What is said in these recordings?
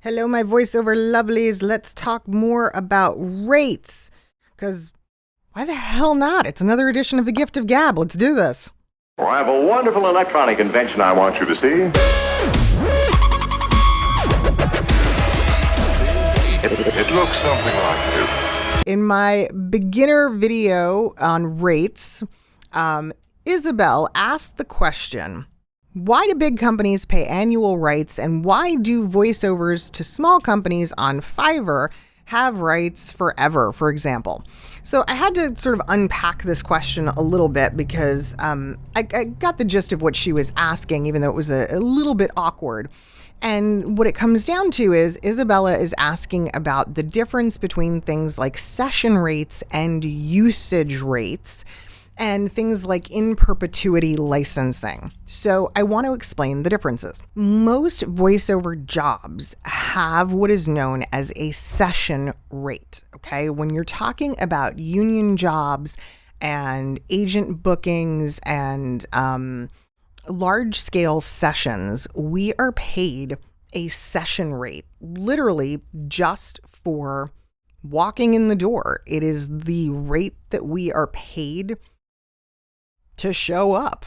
Hello, my voiceover lovelies. Let's talk more about rates. Because why the hell not? It's another edition of The Gift of Gab. Let's do this. Well, I have a wonderful electronic invention I want you to see. It looks something like this. In my beginner video on rates, Isabel asked the question, why do big companies pay annual rights, and why do voiceovers to small companies on Fiverr have rights forever, for example? So I had to sort of unpack this question a little bit because I got the gist of what she was asking, even though it was a little bit awkward. And what it comes down to is Isabella is asking about the difference between things like session rates and usage rates, and things like in perpetuity licensing. So I want to explain the differences. Most voiceover jobs have what is known as a session rate, okay? When you're talking about union jobs and agent bookings and large scale sessions, we are paid a session rate, literally just for walking in the door. It is the rate that we are paid to show up.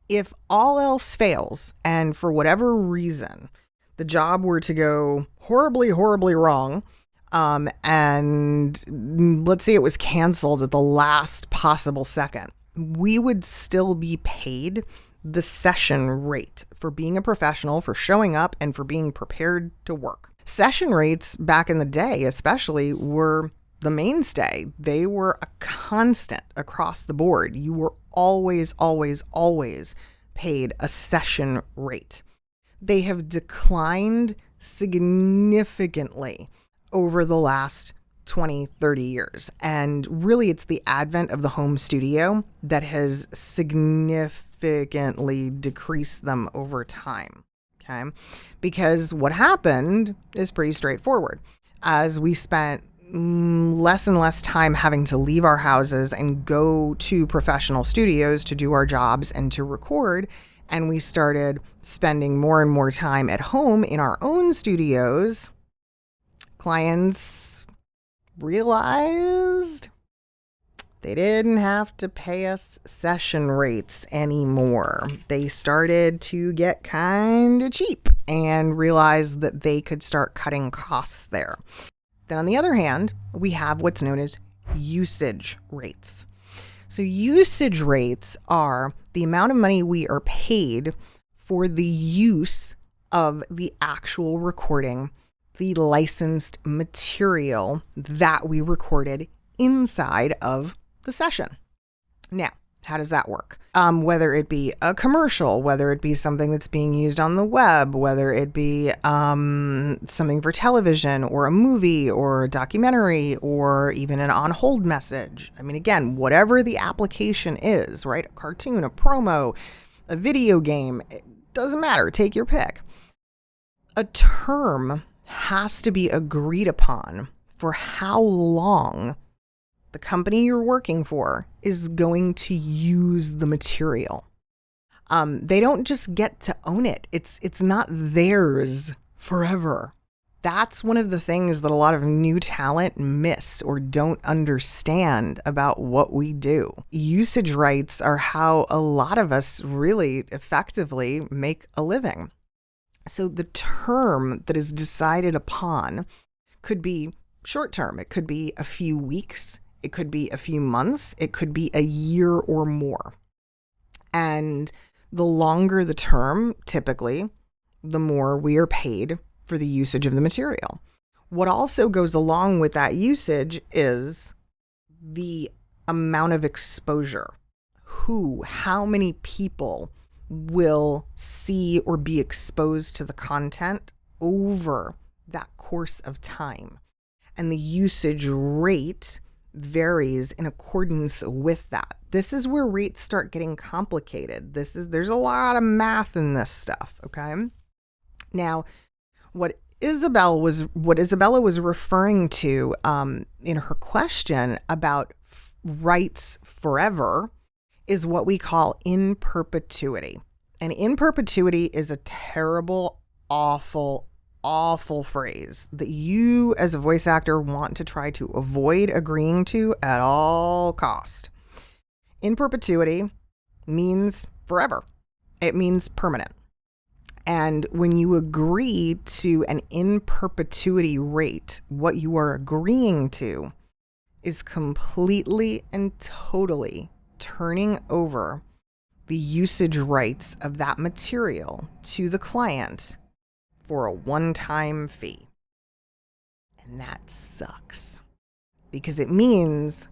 If all else fails, and for whatever reason, the job were to go horribly, horribly wrong, and let's say it was canceled at the last possible second, we would still be paid the session rate for being a professional, for showing up, and for being prepared to work. Session rates back in the day, especially, were the mainstay. They were a constant across the board. You were always, always, always paid a session rate. They have declined significantly over the last 20, 30 years. And really, it's the advent of the home studio that has significantly decreased them over time. Okay? Because what happened is pretty straightforward. As we spent less and less time having to leave our houses and go to professional studios to do our jobs and to record, and we started spending more and more time at home in our own studios, clients realized they didn't have to pay us session rates anymore. They started to get kind of cheap and realized that they could start cutting costs there. Then on the other hand, we have what's known as usage rates. So usage rates are the amount of money we are paid for the use of the actual recording, the licensed material that we recorded inside of the session. Now, how does that work? Whether it be a commercial, whether it be something that's being used on the web, whether it be something for television or a movie or a documentary or even an on-hold message. I mean, again, whatever the application is, right? A cartoon, a promo, a video game, it doesn't matter. Take your pick. A term has to be agreed upon for how long the company you're working for is going to use the material. They don't just get to own it. It's not theirs forever. That's one of the things that a lot of new talent miss or don't understand about what we do. Usage rights are how a lot of us really effectively make a living. So the term that is decided upon could be short term. It could be a few weeks. It could be a few months. It could be a year or more. And the longer the term, typically, the more we are paid for the usage of the material. What also goes along with that usage is the amount of exposure. How many people will see or be exposed to the content over that course of time. And the usage rate varies in accordance with that. This is where rates start getting complicated. There's a lot of math in this stuff, okay? Now, what Isabella was referring to in her question about rights forever is what we call in perpetuity. And in perpetuity is a terrible, awful, awful phrase that you as a voice actor want to try to avoid agreeing to at all cost. In perpetuity means forever. It means permanent. And when you agree to an in perpetuity rate, what you are agreeing to is completely and totally turning over the usage rights of that material to the client for a one-time fee. And that sucks because it means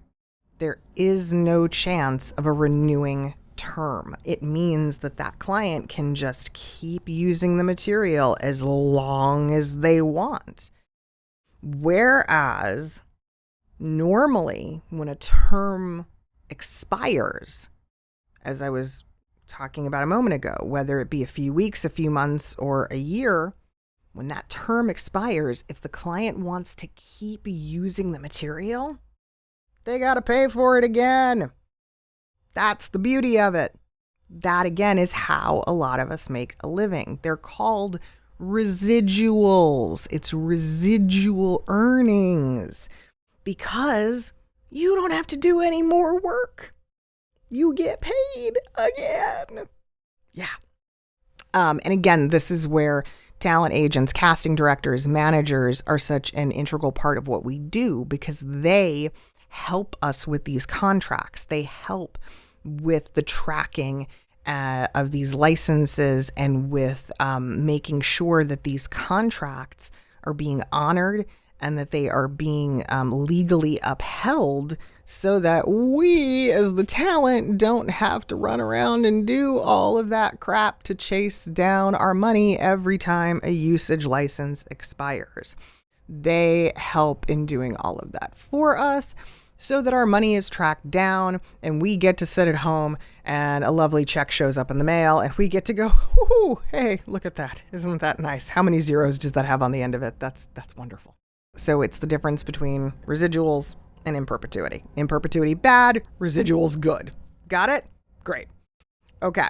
there is no chance of a renewing term. It means that that client can just keep using the material as long as they want. Whereas normally when a term expires, as I was talking about a moment ago, whether it be a few weeks, a few months, or a year, when that term expires, if the client wants to keep using the material, they got to pay for it again. That's the beauty of it. That, again, is how a lot of us make a living. They're called residuals. It's residual earnings because you don't have to do any more work. You get paid again. Yeah. And again, this is where talent agents, casting directors, managers are such an integral part of what we do because they help us with these contracts. They help with the tracking of these licenses and with making sure that these contracts are being honored and that they are being legally upheld so that we as the talent don't have to run around and do all of that crap to chase down our money every time a usage license expires. They help in doing all of that for us so that our money is tracked down and we get to sit at home and a lovely check shows up in the mail and we get to go, ooh, hey, look at that. Isn't that nice? How many zeros does that have on the end of it? That's wonderful. So it's the difference between residuals and in perpetuity. In perpetuity, bad. Residuals, good. Got it? Great. Okay.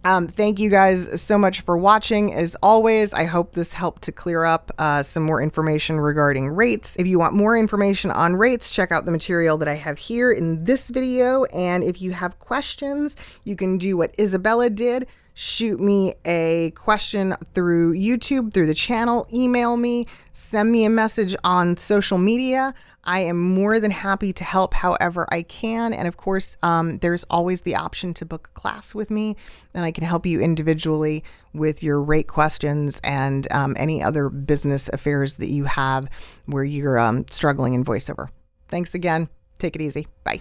Thank you guys so much for watching. As always, I hope this helped to clear up some more information regarding rates. If you want more information on rates, check out the material that I have here in this video. And if you have questions, you can do what Isabella did. Shoot me a question through YouTube, through the channel, email me, send me a message on social media. I am more than happy to help however I can. And of course, there's always the option to book a class with me, and I can help you individually with your rate questions and any other business affairs that you have where you're struggling in voiceover. Thanks again. Take it easy. Bye.